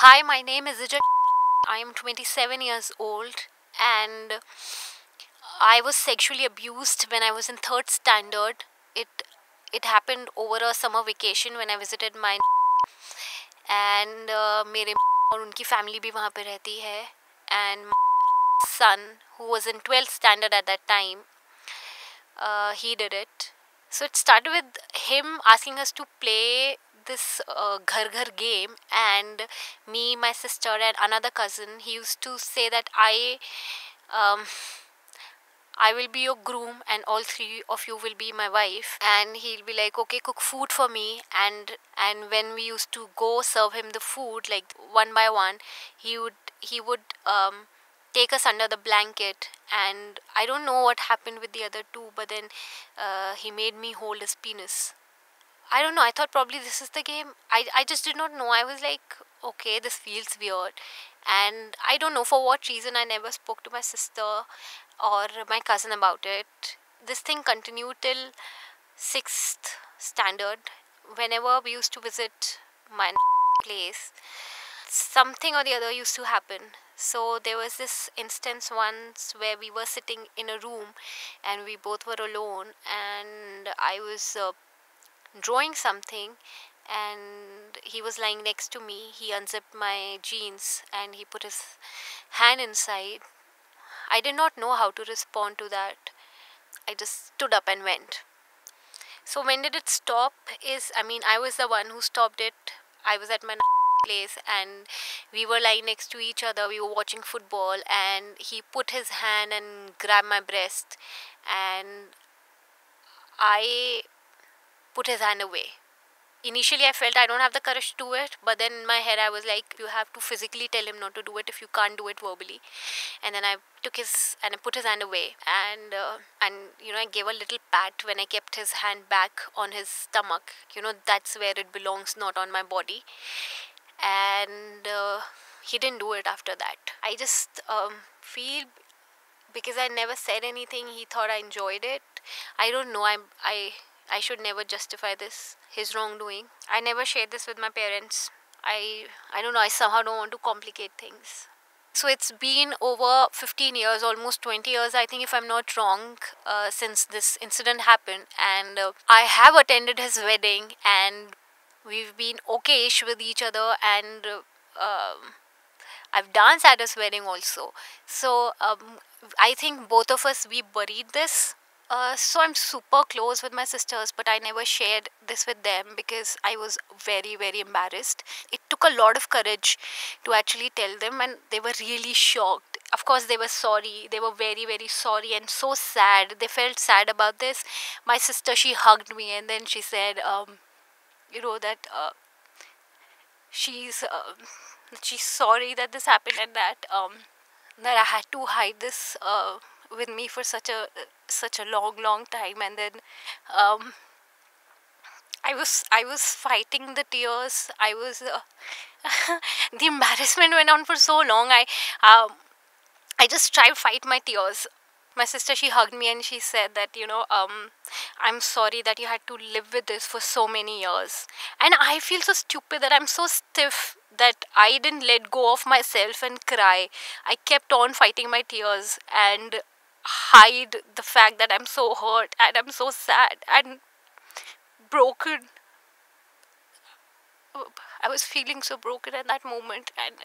Hi, my name is Zijah. I am 27 years old and I was sexually abused when I was in third standard. It it happened over a summer vacation when I visited my and मेरे और उनकी family भी वहाँ पे रहती है and my son who was in 12th standard at that time he did it. So it started with him asking us to play this ghar ghar game, and me, my sister, and another cousin. He used to say that um, I will be your groom, and all three of you will be my wife. And he'll be like, okay, cook food for me. And when we used to go serve him the food, like one by one, he would take us under the blanket. And I don't know what happened with the other two, but then he made me hold his penis. I don't know. I thought probably this is the game. I just did not know. I was like, okay, this feels weird. And I don't know for what reason I never spoke to my sister or my cousin about it. This thing continued till 6th standard. Whenever we used to visit my place, something or the other used to happen. So there was this instance once where we were sitting in a room and we both were alone, and I was drawing something, and he was lying next to me. He unzipped my jeans and he put his hand inside. I did not know how to respond to that. I just stood up and went. So when did it stop? I was the one who stopped it. I was at my place and we were lying next to each other. We were watching football and he put his hand and grabbed my breast, and I put his hand away. Initially I felt I don't have the courage to do it, but then in my head I was like, you have to physically tell him not to do it if you can't do it verbally. And then I put his hand away, and I gave a little pat when I kept his hand back on his stomach. That's where it belongs, not on my body. And he didn't do it after that. I just feel, because I never said anything, he thought I enjoyed it. I don't know. I should never justify his wrongdoing. I never shared this with my parents. I don't know. I somehow don't want to complicate things. So it's been over 15 years, almost 20 years, I think, if I'm not wrong, since this incident happened. And I have attended his wedding, and we've been okay-ish with each other, and I've danced at his wedding also. So I think both of us, we buried this. So I'm super close with my sisters, but I never shared this with them because I was very, very embarrassed. It took a lot of courage to actually tell them, and they were really shocked. Of course, they were sorry. They were very, very sorry and so sad. They felt sad about this. My sister, she hugged me, and then she said, that she's sorry that this happened, and that I had to hide this with me for such a long time. And then I was fighting the tears. I was the embarrassment went on for so long. I just tried to fight my tears. My sister, she hugged me and she said that, I'm sorry that you had to live with this for so many years. And I feel so stupid that I'm so stiff that I didn't let go of myself and cry. I kept on fighting my tears and hide the fact that I'm so hurt and I'm so sad and broken. I was feeling so broken at that moment, and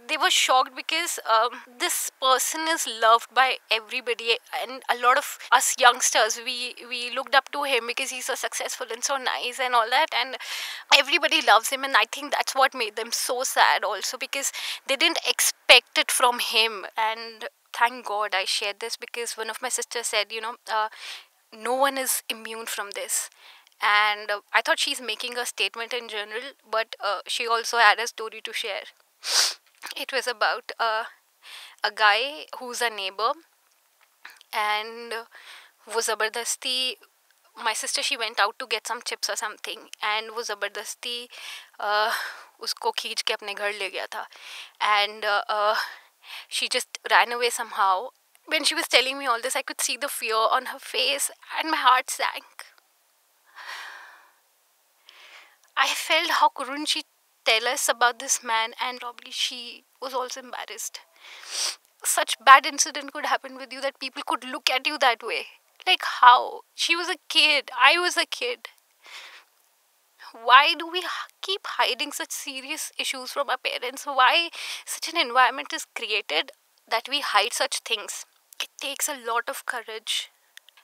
they were shocked because this person is loved by everybody, and a lot of us youngsters, we looked up to him because he's so successful and so nice and all that, and everybody loves him. And I think that's what made them so sad also, because they didn't expect it from him. And thank God I shared this, because one of my sisters said, no one is immune from this. And I thought she's making a statement in general, but she also had a story to share. It was about a guy who's a neighbor, and वो ज़बरदस्ती, my sister, she went out to get some chips or something, and वो ज़बरदस्ती उसको खींच के अपने घर ले गया था. And she just ran away somehow. When she was telling me all this, I could see the fear on her face and my heart sank. I felt, how couldn't she tell us about this man, and probably she was also embarrassed. Such bad incident could happen with you that people could look at you that way. Like, how? She was a kid, I was a kid. Why do we keep hiding such serious issues from our parents? Why such an environment is created that we hide such things? It takes a lot of courage,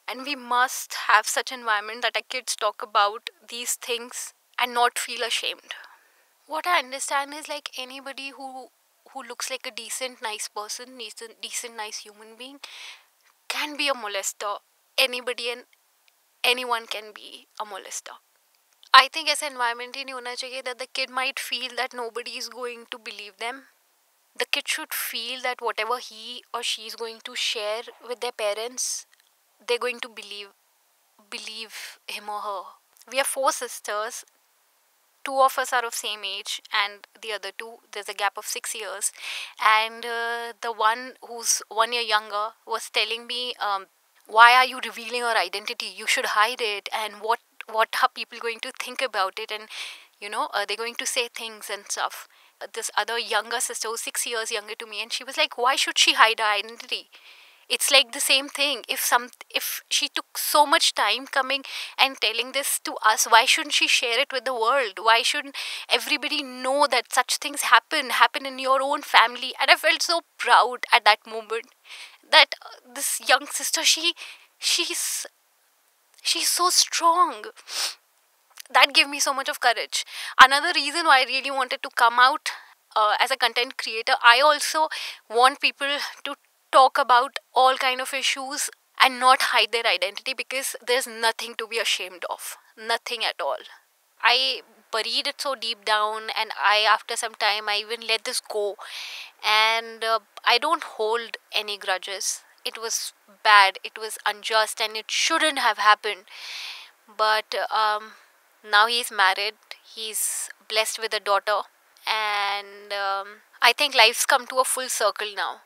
and we must have such environment that our kids talk about these things and not feel ashamed. What I understand is, like, anybody who looks like a decent nice person, decent nice human being, can be a molester. Anybody and anyone can be a molester. I think ऐसा environment ही नहीं होना चाहिए that the kid might feel that nobody is going to believe them. The kid should feel that whatever he or she is going to share with their parents, they're going to believe him or her. We are four sisters. Two of us are of same age, and the other two, there's a gap of 6 years. And the one who's 1 year younger was telling me, why are you revealing your identity? You should hide it. And what are people going to think about it? And they're going to say things and stuff. This other younger sister who's 6 years younger to me, and she was like, why should she hide her identity? It's like the same thing. If she took so much time coming and telling this to us, why shouldn't she share it with the world? Why shouldn't everybody know that such things happen in your own family? And I felt so proud at that moment that this young sister, she's so strong. That gave me so much of courage. Another reason why I really wanted to come out as a content creator, I also want people to talk about all kind of issues and not hide their identity, because there's nothing to be ashamed of. Nothing at all. I buried it so deep down, and after some time, I even let this go. And I don't hold any grudges. It was bad, it was unjust, and it shouldn't have happened. But now he's married, he's blessed with a daughter, and I think life's come to a full circle now.